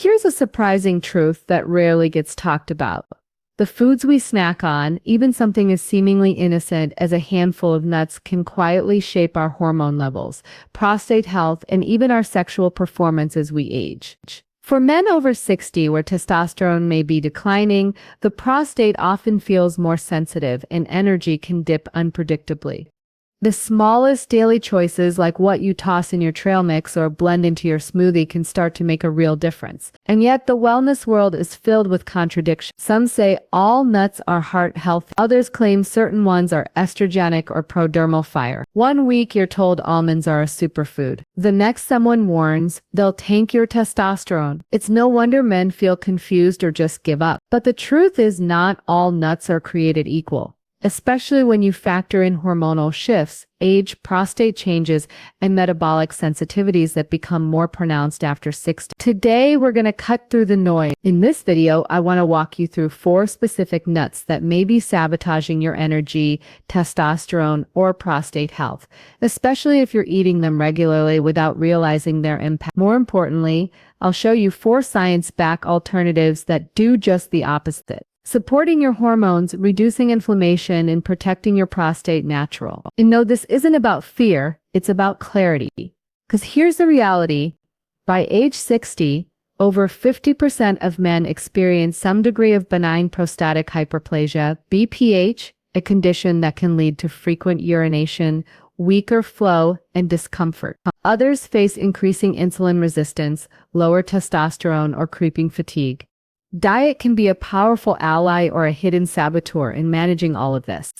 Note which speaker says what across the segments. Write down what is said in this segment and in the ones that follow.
Speaker 1: Here's a surprising truth that rarely gets talked about. The foods we snack on, even something as seemingly innocent as a handful of nuts, can quietly shape our hormone levels, prostate health, and even our sexual performance as we age. For men over 60, where testosterone may be declining, the prostate often feels more sensitive and energy can dip unpredictably. The smallest daily choices, like what you toss in your trail mix or blend into your smoothie, can start to make a real difference. And yet the wellness world is filled with contradictions. Some say all nuts are heart healthy. Others claim certain ones are estrogenic or prodromal fire. One week you're told almonds are a superfood. The next someone warns they'll tank your testosterone. It's no wonder men feel confused or just give up. But the truth is, not all nuts are created equal, especially when you factor in hormonal shifts, age, prostate changes, and metabolic sensitivities that become more pronounced after 60. Today, we're going to cut through the noise. In this video, I want to walk you through 4 specific nuts that may be sabotaging your energy, testosterone, or prostate health, especially if you're eating them regularly without realizing their impact. More importantly, I'll show you 4 science-backed alternatives that do just the opposite, supporting your hormones, reducing inflammation, and protecting your prostate natural. And no, this isn't about fear, it's about clarity. Because here's the reality. By age 60, over 50% of men experience some degree of benign prostatic hyperplasia, BPH, a condition that can lead to frequent urination, weaker flow, and discomfort. Others face increasing insulin resistance, lower testosterone, or creeping fatigue. Diet can be a powerful ally or a hidden saboteur in managing all of this.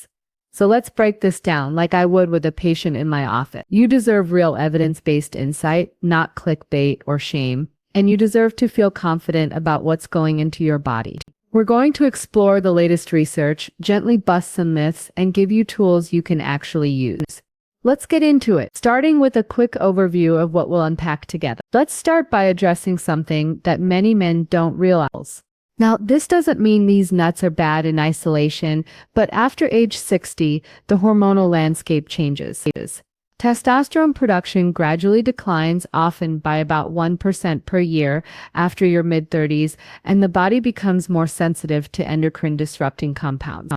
Speaker 1: So let's break this down like I would with a patient in my office. You deserve real evidence-based insight, not clickbait or shame, and you deserve to feel confident about what's going into your body. We're going to explore the latest research, gently bust some myths, and give you tools you can actually use. Let's get into it, starting with a quick overview of what we'll unpack together. Let's start by addressing something that many men don't realize. Now, this doesn't mean these nuts are bad in isolation, but after age 60, the hormonal landscape changes. Testosterone production gradually declines, often by about 1% per year after your mid-30s, and the body becomes more sensitive to endocrine-disrupting compounds.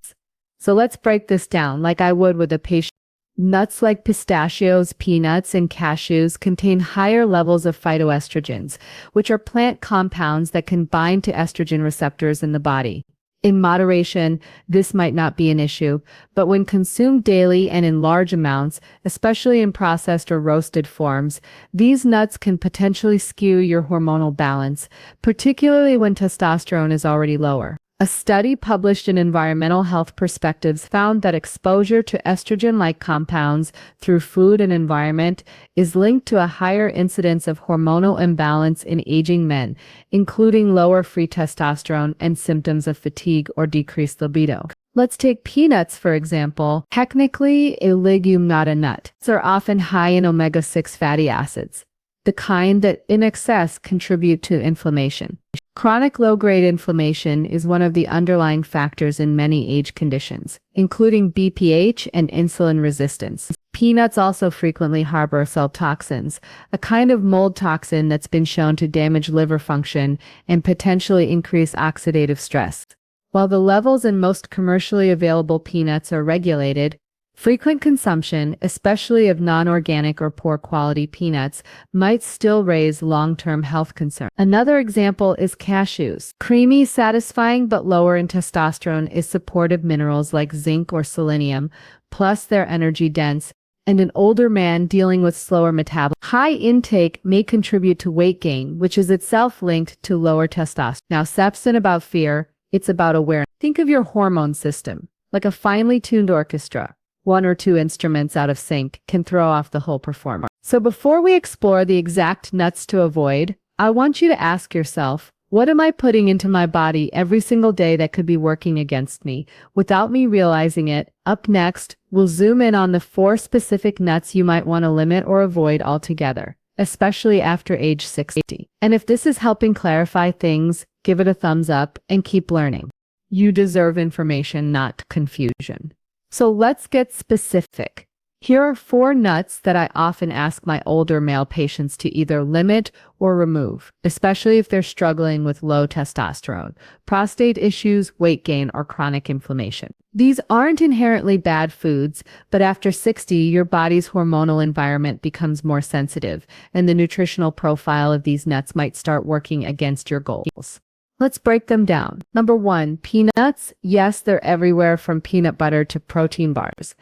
Speaker 1: So let's break this down like I would with a patient. Nuts like pistachios, peanuts, and cashews contain higher levels of phytoestrogens, which are plant compounds that can bind to estrogen receptors in the body. In moderation, this might not be an issue, but when consumed daily and in large amounts, especially in processed or roasted forms, these nuts can potentially skew your hormonal balance, particularly when testosterone is already lower. A study published in Environmental Health Perspectives found that exposure to estrogen-like compounds through food and environment is linked to a higher incidence of hormonal imbalance in aging men, including lower free testosterone and symptoms of fatigue or decreased libido. Let's take peanuts, for example. Technically a legume, not a nut. Nuts are often high in omega-6 fatty acids, the kind that in excess contribute to inflammation. Chronic low-grade inflammation is one of the underlying factors in many age conditions, including BPH and insulin resistance. Peanuts also frequently harbor cell toxins, a kind of mold toxin that's been shown to damage liver function and potentially increase oxidative stress. While the levels in most commercially available peanuts are regulated, frequent consumption, especially of non-organic or poor-quality peanuts, might still raise long-term health concerns. Another example is cashews. Creamy, satisfying, but lower in testosterone is supportive minerals like zinc or selenium, plus they're energy-dense, and an older man dealing with slower metabolism. High intake may contribute to weight gain, which is itself linked to lower testosterone. Now, SEPs isn't about fear, it's about awareness. Think of your hormone system like a finely tuned orchestra. 1 or 2 instruments out of sync can throw off the whole performance. So before we explore the exact nuts to avoid, I want you to ask yourself, what am I putting into my body every single day that could be working against me without me realizing it? Up next, we'll zoom in on the 4 specific nuts you might want to limit or avoid altogether, especially after age 60. And if this is helping clarify things, give it a thumbs up and keep learning. You deserve information, not confusion. So let's get specific. Here are 4 nuts that I often ask my older male patients to either limit or remove, especially if they're struggling with low testosterone, prostate issues, weight gain, or chronic inflammation. These aren't inherently bad foods, but after 60, your body's hormonal environment becomes more sensitive, and the nutritional profile of these nuts might start working against your goals. Let's break them down. Number 1, peanuts. Yes, they're everywhere from peanut butter to protein bars.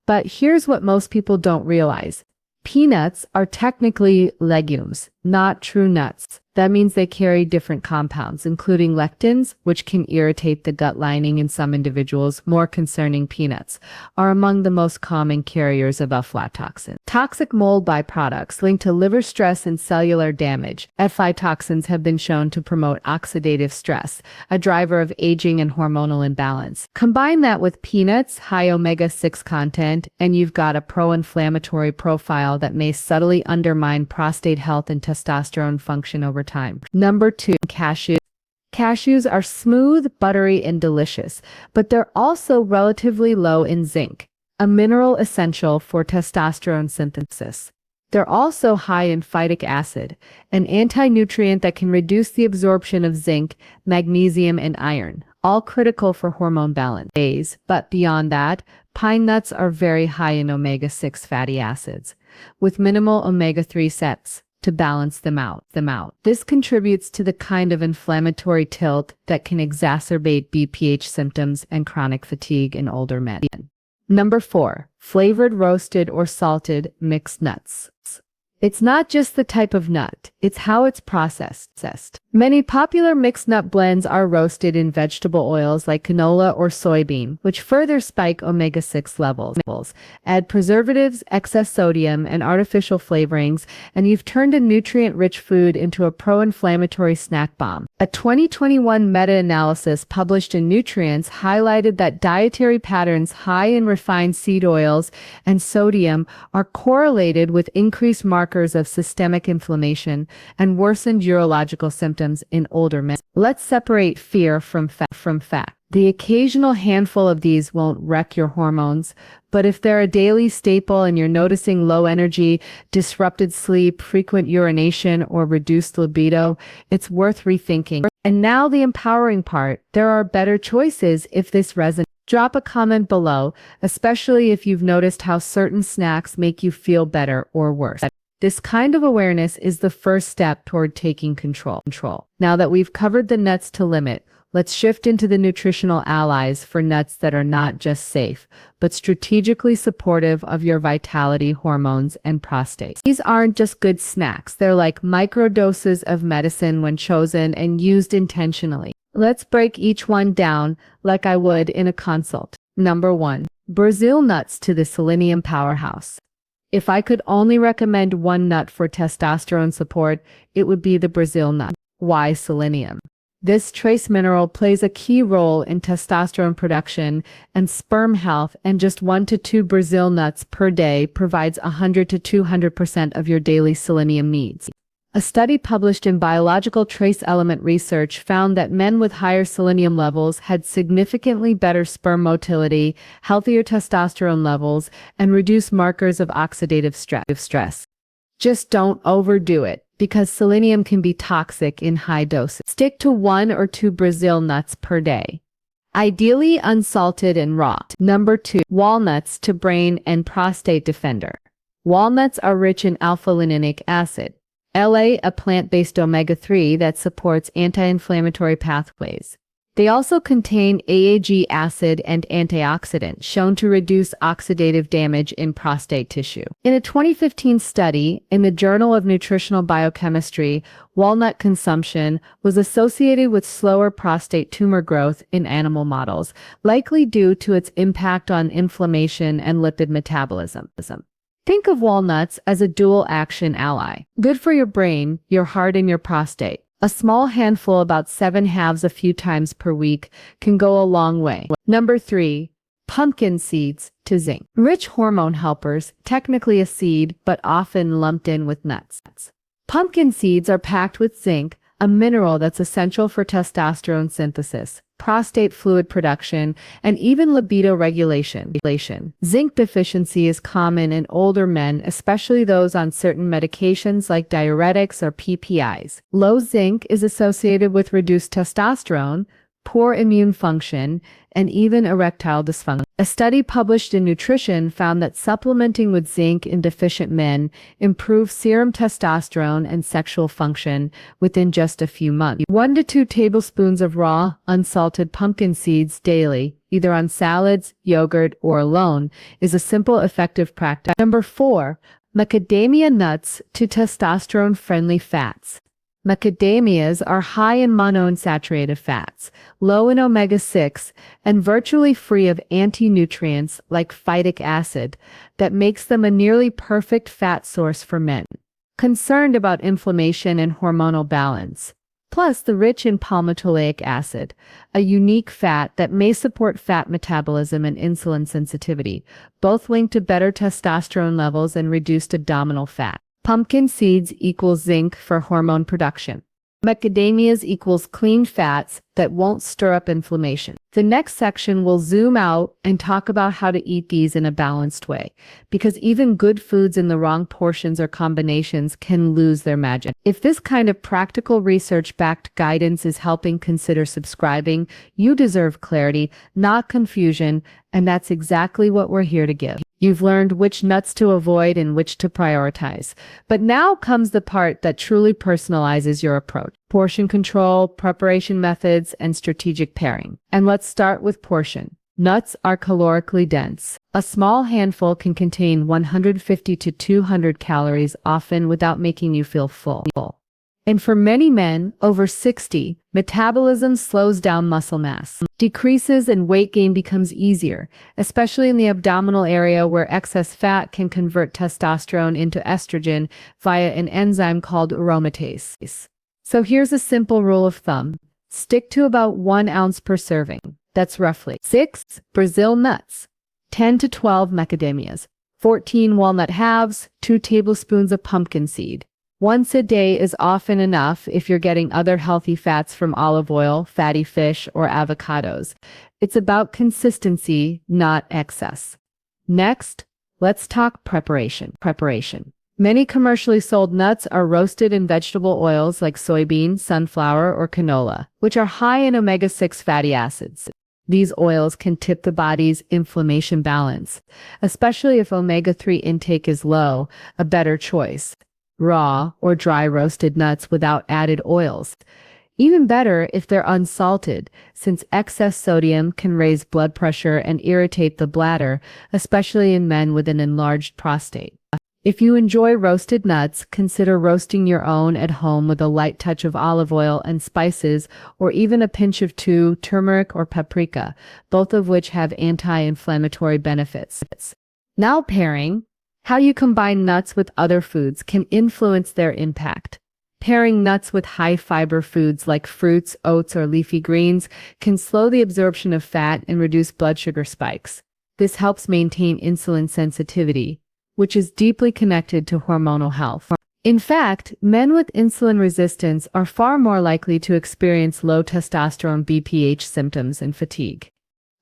Speaker 1: But here's what most people don't realize. Peanuts are technically legumes, not true nuts. That means they carry different compounds, including lectins, which can irritate the gut lining in some individuals. More concerning, peanuts are among the most common carriers of aflatoxin, toxic mold byproducts linked to liver stress and cellular damage. Aflatoxins have been shown to promote oxidative stress, a driver of aging and hormonal imbalance. Combine that with peanuts' high omega-6 content, and you've got a pro-inflammatory profile that may subtly undermine prostate health and testosterone function over time. Number 2, cashews. Cashews are smooth, buttery, and delicious, but they're also relatively low in zinc, a mineral essential for testosterone synthesis. They're also high in phytic acid, an anti-nutrient that can reduce the absorption of zinc, magnesium, and iron, all critical for hormone balance. But beyond that, pine nuts are very high in omega-6 fatty acids, with minimal omega-3 sets to balance them out. This contributes to the kind of inflammatory tilt that can exacerbate BPH symptoms and chronic fatigue in older men. Number 4, flavored, roasted, or salted mixed nuts. It's not just the type of nut, it's how it's processed. Many popular mixed nut blends are roasted in vegetable oils like canola or soybean, which further spike omega-6 levels, add preservatives, excess sodium, and artificial flavorings, and you've turned a nutrient-rich food into a pro-inflammatory snack bomb. A 2021 meta-analysis published in Nutrients highlighted that dietary patterns high in refined seed oils and sodium are correlated with increased markers of systemic inflammation and worsened urological symptoms in older men. Let's separate fear from fact. The occasional handful of these won't wreck your hormones, but if they're a daily staple and you're noticing low energy, disrupted sleep, frequent urination, or reduced libido, it's worth rethinking. And now the empowering part. There are better choices if this resonates. Drop a comment below, especially if you've noticed how certain snacks make you feel better or worse. This kind of awareness is the first step toward taking control. Now that we've covered the nuts to limit, let's shift into the nutritional allies for nuts that are not just safe, but strategically supportive of your vitality, hormones, and prostate. These aren't just good snacks. They're like microdoses of medicine when chosen and used intentionally. Let's break each one down like I would in a consult. Number 1, Brazil nuts to the selenium powerhouse. If I could only recommend one nut for testosterone support, it would be the Brazil nut. Why selenium? This trace mineral plays a key role in testosterone production and sperm health, and just 1 to 2 Brazil nuts per day provides 100 to 200% of your daily selenium needs. A study published in Biological Trace Element Research found that men with higher selenium levels had significantly better sperm motility, healthier testosterone levels, and reduced markers of oxidative stress. Just don't overdo it, because selenium can be toxic in high doses. Stick to 1 or 2 Brazil nuts per day, ideally unsalted and raw. Number 2, walnuts to brain and prostate defender. Walnuts are rich in alpha-linolenic acid, a plant-based omega-3 that supports anti-inflammatory pathways. They also contain AAG acid and antioxidant, shown to reduce oxidative damage in prostate tissue. In a 2015 study in the Journal of Nutritional Biochemistry, walnut consumption was associated with slower prostate tumor growth in animal models, likely due to its impact on inflammation and lipid metabolism. Think of walnuts as a dual-action ally. Good for your brain, your heart, and your prostate. A small handful, about 7 halves a few times per week, can go a long way. Number 3, pumpkin seeds to zinc. Rich hormone helpers, technically a seed, but often lumped in with nuts. Pumpkin seeds are packed with zinc, a mineral that's essential for testosterone synthesis, prostate fluid production, and even libido regulation. Zinc deficiency is common in older men, especially those on certain medications like diuretics or PPIs. Low zinc is associated with reduced testosterone, poor immune function, and even erectile dysfunction. A study published in Nutrition found that supplementing with zinc in deficient men improves serum testosterone and sexual function within just a few months. 1 to 2 tablespoons of raw, unsalted pumpkin seeds daily, either on salads, yogurt, or alone, is a simple, effective practice. Number 4, macadamia nuts to testosterone-friendly fats. Macadamias are high in monounsaturated fats, low in omega-6, and virtually free of anti-nutrients like phytic acid that makes them a nearly perfect fat source for men concerned about inflammation and hormonal balance. Plus, they're rich in palmitoleic acid, a unique fat that may support fat metabolism and insulin sensitivity, both linked to better testosterone levels and reduced abdominal fat. Pumpkin seeds equals zinc for hormone production. Macadamias equals clean fats that won't stir up inflammation. The next section will zoom out and talk about how to eat these in a balanced way, because even good foods in the wrong portions or combinations can lose their magic. If this kind of practical research-backed guidance is helping, consider subscribing. You deserve clarity, not confusion, and that's exactly what we're here to give. You've learned which nuts to avoid and which to prioritize. But now comes the part that truly personalizes your approach. Portion control, preparation methods, and strategic pairing. And let's start with portion. Nuts are calorically dense. A small handful can contain 150 to 200 calories, often without making you feel full. And for many men over 60, metabolism slows down, muscle mass decreases, and weight gain becomes easier, especially in the abdominal area where excess fat can convert testosterone into estrogen via an enzyme called aromatase. So here's a simple rule of thumb. Stick to about 1 ounce per serving. That's roughly 6 Brazil nuts, 10 to 12 macadamias, 14 walnut halves, 2 tablespoons of pumpkin seed. Once a day is often enough if you're getting other healthy fats from olive oil, fatty fish, or avocados. It's about consistency, not excess. Next, let's talk preparation. Many commercially sold nuts are roasted in vegetable oils like soybean, sunflower, or canola, which are high in omega-6 fatty acids. These oils can tip the body's inflammation balance, especially if omega-3 intake is low. A better choice: raw or dry roasted nuts without added oils. Even better if they're unsalted, since excess sodium can raise blood pressure and irritate the bladder, especially in men with an enlarged prostate. If you enjoy roasted nuts, consider roasting your own at home with a light touch of olive oil and spices, or even a pinch of turmeric or paprika, both of which have anti-inflammatory benefits. Now pairing. How you combine nuts with other foods can influence their impact. Pairing nuts with high-fiber foods like fruits, oats, or leafy greens can slow the absorption of fat and reduce blood sugar spikes. This helps maintain insulin sensitivity, which is deeply connected to hormonal health. In fact, men with insulin resistance are far more likely to experience low testosterone BPH symptoms and fatigue.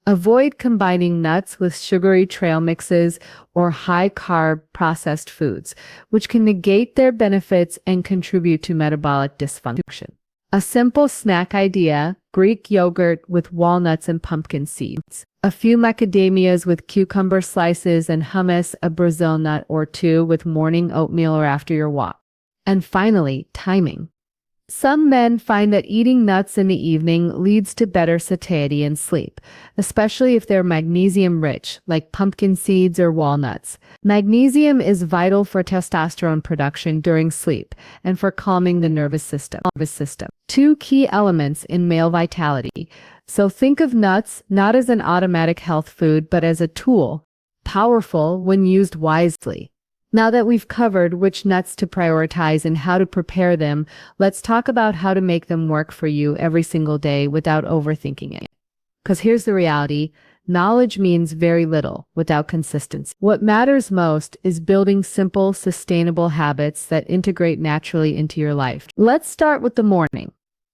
Speaker 1: Avoid combining nuts with sugary trail mixes or high-carb processed foods, which can negate their benefits and contribute to metabolic dysfunction. A simple snack idea: Greek yogurt with walnuts and pumpkin seeds, a few macadamias with cucumber slices, and hummus, a Brazil nut or 2 with morning oatmeal or after your walk. And finally, timing. Some men find that eating nuts in the evening leads to better satiety and sleep, especially if they're magnesium-rich, like pumpkin seeds or walnuts. Magnesium is vital for testosterone production during sleep and for calming the nervous system. 2 key elements in male vitality. So think of nuts not as an automatic health food, but as a tool, powerful when used wisely. Now that we've covered which nuts to prioritize and how to prepare them, let's talk about how to make them work for you every single day without overthinking it. Because here's the reality: Knowledge means very little without consistency. What matters most is building simple, sustainable habits that integrate naturally into your life. Let's start with the morning.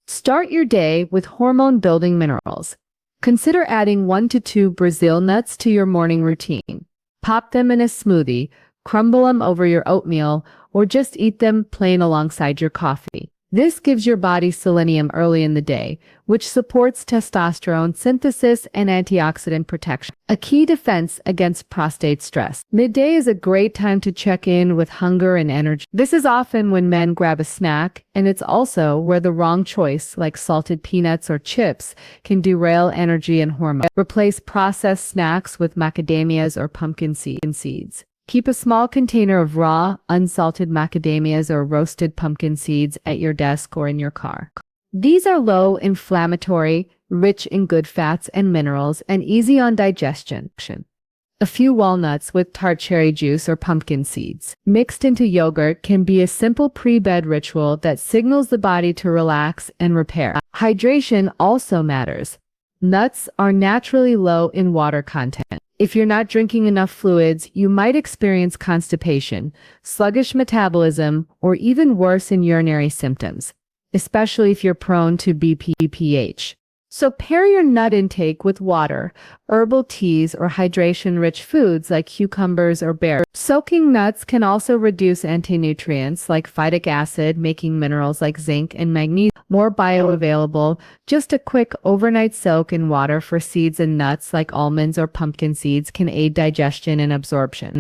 Speaker 1: Start your day with hormone-building minerals. Consider adding 1 to 2 Brazil nuts to your morning routine. Pop them in a smoothie, crumble them over your oatmeal, or just eat them plain alongside your coffee. This gives your body selenium early in the day, which supports testosterone synthesis and antioxidant protection, a key defense against prostate stress. Midday is a great time to check in with hunger and energy. This is often when men grab a snack, and it's also where the wrong choice, like salted peanuts or chips, can derail energy and hormones. Replace processed snacks with macadamias or pumpkin seeds. Keep a small container of raw, unsalted macadamias or roasted pumpkin seeds at your desk or in your car. These are low inflammatory, rich in good fats and minerals, and easy on digestion. A few walnuts with tart cherry juice or pumpkin seeds mixed into yogurt can be a simple pre-bed ritual that signals the body to relax and repair. Hydration also matters. Nuts are naturally low in water content. If you're not drinking enough fluids, you might experience constipation, sluggish metabolism, or even worse in urinary symptoms, especially if you're prone to BPH. So pair your nut intake with water, herbal teas, or hydration-rich foods like cucumbers or berries. Soaking nuts can also reduce anti-nutrients like phytic acid, making minerals like zinc and magnesium more bioavailable. Just a quick overnight soak in water for seeds and nuts like almonds or pumpkin seeds can aid digestion and absorption.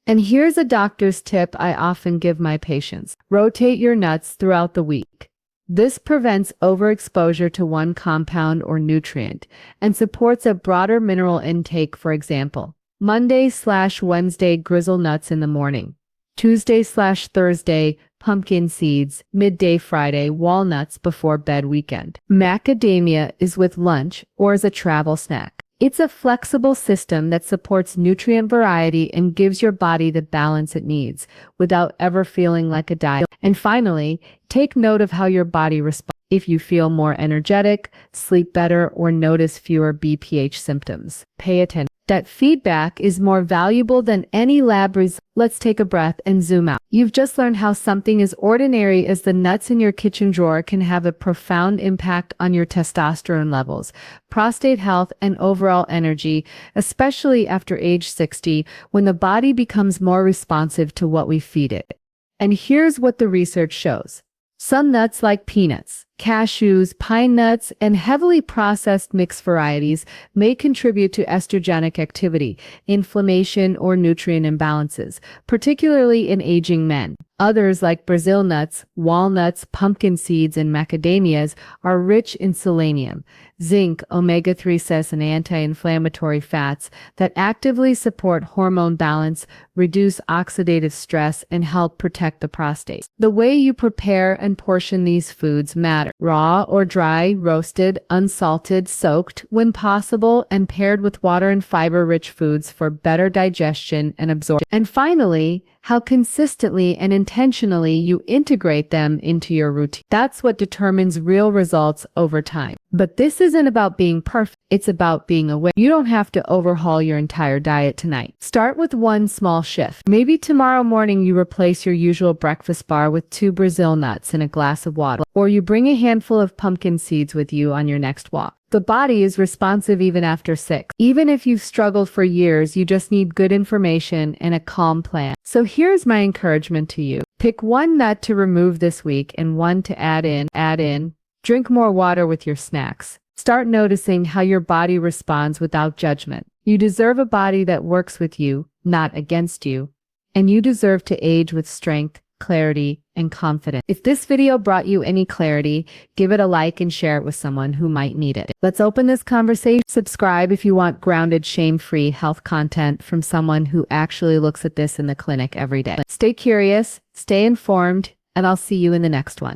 Speaker 1: And here's a doctor's tip I often give my patients. Rotate your nuts throughout the week. This prevents overexposure to one compound or nutrient and supports a broader mineral intake. For example, Monday/Wednesday grizzle nuts in the morning, Tuesday/Thursday pumpkin seeds, midday Friday walnuts before bed weekend. Macadamia is with lunch or as a travel snack. It's a flexible system that supports nutrient variety and gives your body the balance it needs without ever feeling like a diet. And finally, take note of how your body responds. If you feel more energetic, sleep better, or notice fewer BPH symptoms, pay attention. That feedback is more valuable than any lab result. Let's take a breath and zoom out. You've just learned how something as ordinary as the nuts in your kitchen drawer can have a profound impact on your testosterone levels, prostate health, and overall energy, especially after age 60, when the body becomes more responsive to what we feed it. And here's what the research shows. Some nuts like peanuts, cashews, pine nuts, and heavily processed mixed varieties may contribute to estrogenic activity, inflammation, or nutrient imbalances, particularly in aging men. Others, like Brazil nuts, walnuts, pumpkin seeds, and macadamias, are rich in selenium, zinc, omega-3 acids, and anti-inflammatory fats that actively support hormone balance, reduce oxidative stress, and help protect the prostate. The way you prepare and portion these foods matter. Raw or dry, roasted, unsalted, soaked, when possible, and paired with water and fiber-rich foods for better digestion and absorption. And finally, how consistently and intentionally you integrate them into your routine. That's what determines real results over time. But this isn't about being perfect. It's about being aware. You don't have to overhaul your entire diet tonight. Start with one small shift. Maybe tomorrow morning you replace your usual breakfast bar with 2 Brazil nuts and a glass of water, or you bring a handful of pumpkin seeds with you on your next walk. The body is responsive even after 6. Even if you've struggled for years, you just need good information and a calm plan. So here's my encouragement to you. Pick one nut to remove this week and one to add in. Drink more water with your snacks. Start noticing how your body responds without judgment. You deserve a body that works with you, not against you. And you deserve to age with strength, clarity, and confidence. If this video brought you any clarity, give it a like and share it with someone who might need it. Let's open this conversation. Subscribe if you want grounded, shame-free health content from someone who actually looks at this in the clinic every day. Stay curious, stay informed, and I'll see you in the next one.